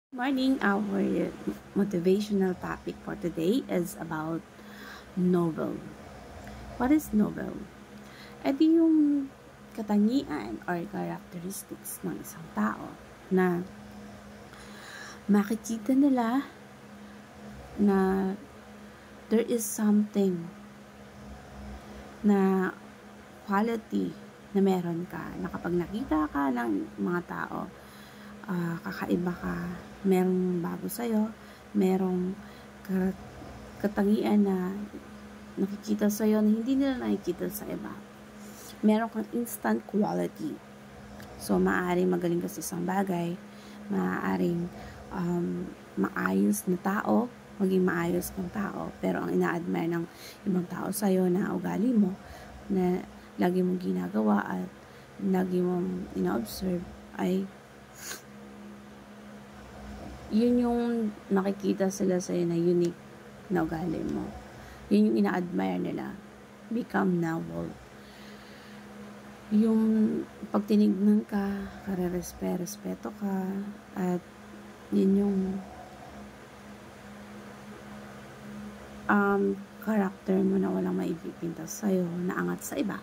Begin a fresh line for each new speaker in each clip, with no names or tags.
Morning. Our motivational topic for today is about novel. What is novel? Edi yung katangian or characteristics ng isang tao na makikita nila na there is something na quality na meron ka, na kapag nakita ka ng mga tao, kakaiba ka, merong bago sa'yo, merong katangian na nakikita sa'yo na hindi nila nakikita sa iba. Meron kang instant quality. So, maaaring magaling ka sa isang bagay, maaaring maayos na tao, maging maayos kang tao, pero ang ina-admire ng ibang tao sa'yo na ugali mo, na lagi mong ginagawa at lagi mong ina-observe ay yun yung nakikita sila sa'yo na unique na ugali mo. Yun yung ina-admire nila. Become novel. Yung pag tinignan ka, respeto ka, at yun yung character mo na walang maipipintas sa'yo, na angat sa iba.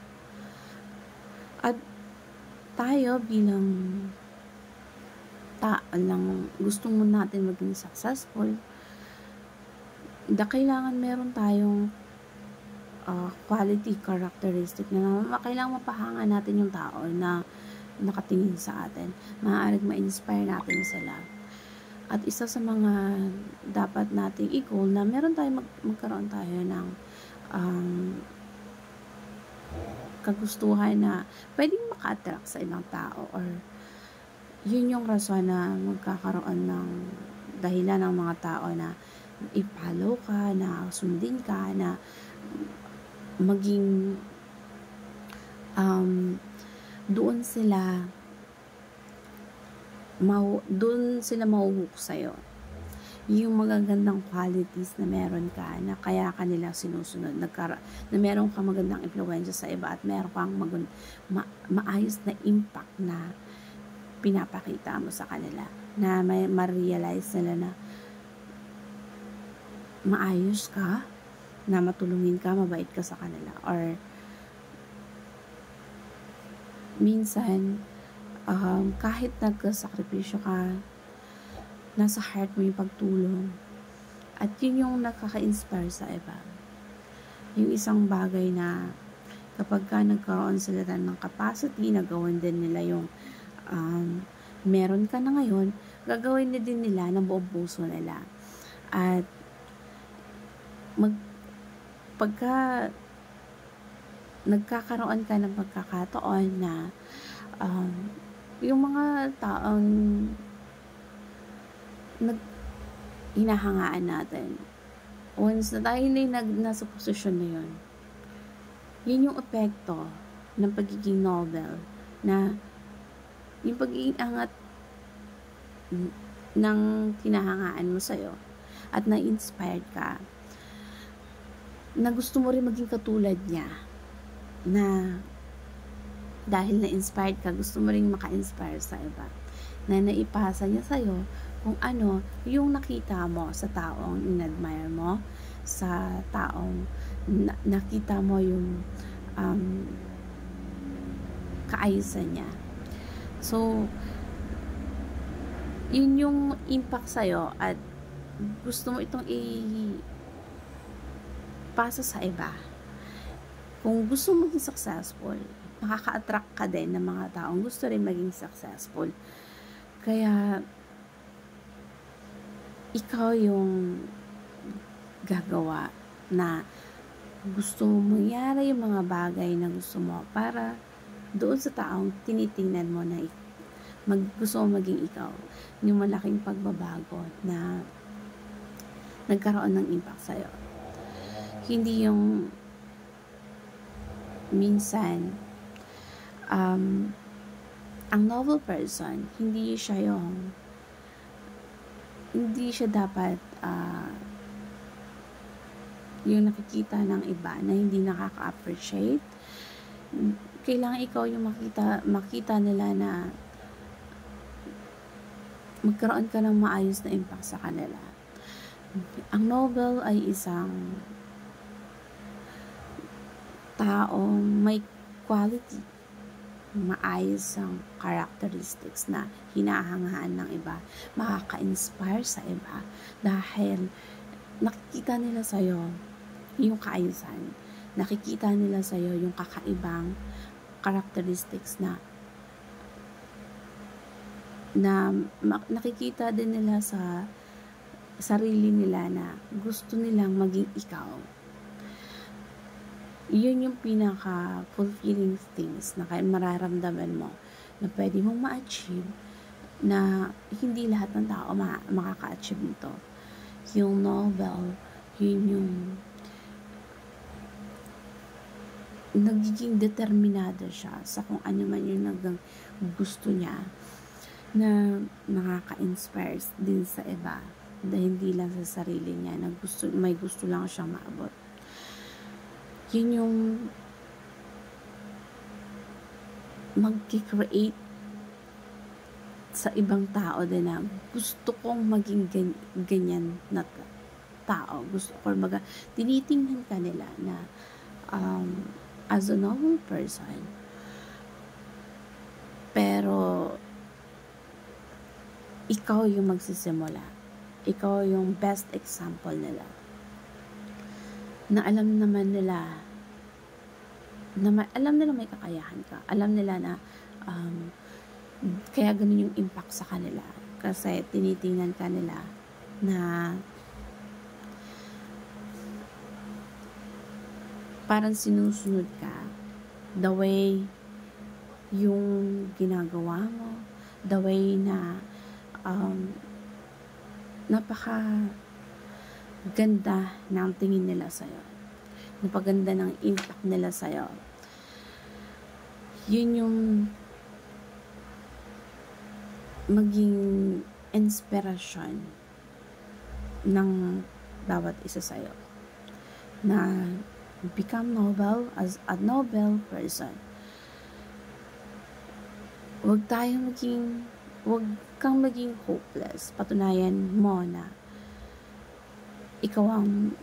At tayo bilang lang gusto mo natin maging successful, kailangan meron tayong quality characteristic na kailangan mapahanga natin yung tao na nakatingin sa atin. Maaaring ma-inspire natin sila. At isa sa mga dapat nating i-goal na meron tayong magkaroon tayo ng kagustuhan na pwedeng maka-attract sa ibang tao, or yun yung rason na magkakaroon ng dahilan ng mga tao na i-follow ka, na sundin ka, na maging doon sila mahuhook sa'yo. Yung magagandang qualities na meron ka, na kaya kanila sinusunod, na meron kang magandang influensya sa iba, at meron kang maayos na impact na pinapakita mo sa kanila, na may ma-realize nila na maayos ka, na matulungin ka, mabait ka sa kanila, or minsan kahit nagkasakripisyo ka, nasa heart mo yung pagtulong, at yun yung nakaka-inspire sa iba. Yung isang bagay na kapag ka nagkaroon sila ng capacity na gawin din nila yung meron ka na ngayon, gagawin na din nila ng buong puso nila. At pagka nagkakaroon ka ng pagkakataon na yung mga taong hinahangaan natin, once na tayo nasa posisyon na yun yung epekto ng pagiging novel, na yung pagiging angat ng tinahangaan mo sa'yo, at na-inspired ka, na gusto mo rin maging katulad niya, na dahil na-inspired ka, gusto mo rin maka-inspire sa iba, na naipasa niya sa'yo kung ano yung nakita mo sa taong in-admire mo, sa taong nakita mo yung kaayusan niya. So, yun yung impact sa'yo, at gusto mo itong ipasa sa iba. Kung gusto mo maging successful, makaka-attract ka din ng mga taong gusto rin maging successful. Kaya, ikaw yung gagawa na gusto mo mangyari yung mga bagay na gusto mo para doon sa taong tinitingnan mo na gusto mo maging ikaw. Yung malaking pagbabago na nagkaroon ng impact sa'yo. Hindi yung minsan ang novel person, hindi siya dapat yung nakikita ng iba na hindi nakaka-appreciate. Kailangan ikaw yung makita nila na magkaroon ka ng maayos na impact sa kanila. Ang Nobel ay isang taong may quality, maayos ang characteristics na hinahangaan ng iba, makaka-inspire sa iba dahil nakikita nila sa'yo yung kaayusan, nakikita nila sa'yo yung kakaibang characteristics na nakikita din nila sa sarili nila na gusto nilang maging ikaw. Yun yung pinaka-fulfilling things na mararamdaman mo na pwede mong ma-achieve na hindi lahat ng tao makaka-achieve nito. Yung Nobel, yun yung nagiging determinado siya sa kung ano man yung gusto niya na nakaka-inspire din sa iba dahil hindi lang sa sarili niya na may gusto lang siyang maabot. Yun yung mag-create sa ibang tao din na gusto kong maging ganyan na tao. Gusto ko tinitingnan ka nila na as a normal person, pero ikaw yung magsisimula. Ikaw yung best example nila. Na alam naman nila alam nila may kakayahan ka. Alam nila na kaya ganun yung impact sa kanila. Kasi tinitingnan ka nila na parang sinusunod ka the way yung ginagawa mo, the way na napaka ganda ng tingin nila sa'yo, napaganda ng impact nila sa'yo. Yun yung maging inspirasyon ng bawat isa sa'yo na become noble as a noble person. Huwag kang maging hopeless. Patunayan mo na ikaw ang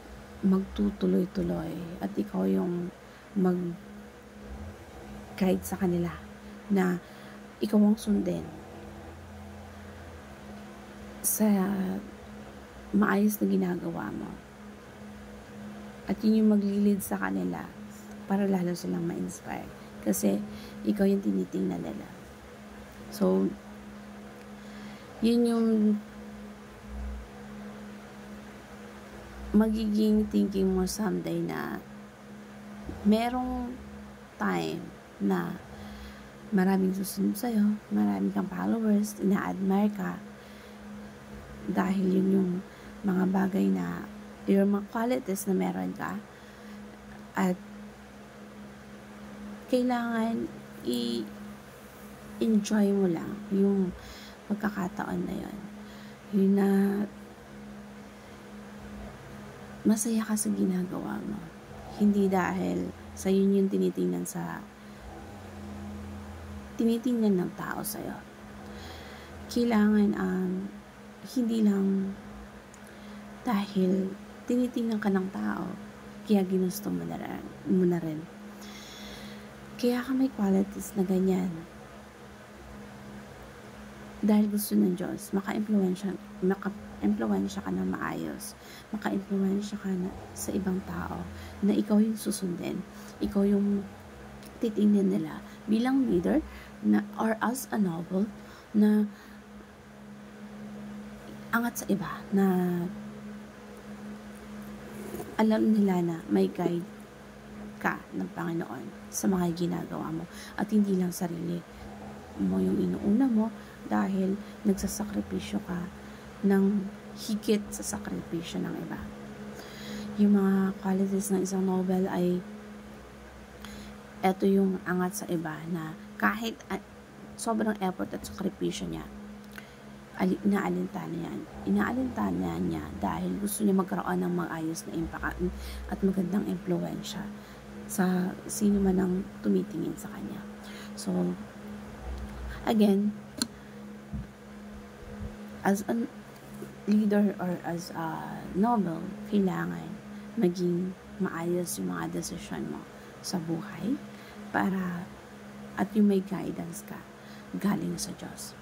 magtutuloy-tuloy at ikaw yung mag-guide sa kanila na ikaw ang sundin sa maayos na ginagawa mo. At yun yung maglilid sa kanila para lalo silang ma-inspire. Kasi ikaw yung tinitingnan nila. So, yun yung magiging thinking mo someday na merong time na maraming susunod sa'yo, maraming kang followers, ina-admire ka dahil yun yung mga bagay na yung mga qualities na meron ka at kailangan i-enjoy mo lang yung pagkakataon na yun. Yun na masaya ka sa ginagawa mo. Hindi dahil sa yun yung tinitingnan ng tao sa'yo. Kailangan hindi lang dahil tinitingnan ka ng tao kaya ginusto mo na rin. Kaya ka may qualities na ganyan. Dahil gusto ng Diyos, maka-impluwensya ka na maayos. Maka-impluwensya ka na sa ibang tao na ikaw yung susundin. Ikaw yung titingnan nila bilang leader na, or as a noble na angat sa iba, na alam nila na may guide ka ng Panginoon sa mga ginagawa mo at hindi lang sarili mo yung inuuna mo dahil nagsasakripisyo ka ng higit sa sakripisyo ng iba. Yung mga qualities ng isang noble ay eto yung angat sa iba na kahit sobrang effort at sakripisyo niya, inaalintana niya dahil gusto niya magkaroon ng maayos na impact at magandang impluwensya sa sino man ang tumitingin sa kanya. So, again, as a leader or as a noble, kailangan maging maayos yung mga desisyon mo sa buhay para at yung may guidance ka galing sa Diyos.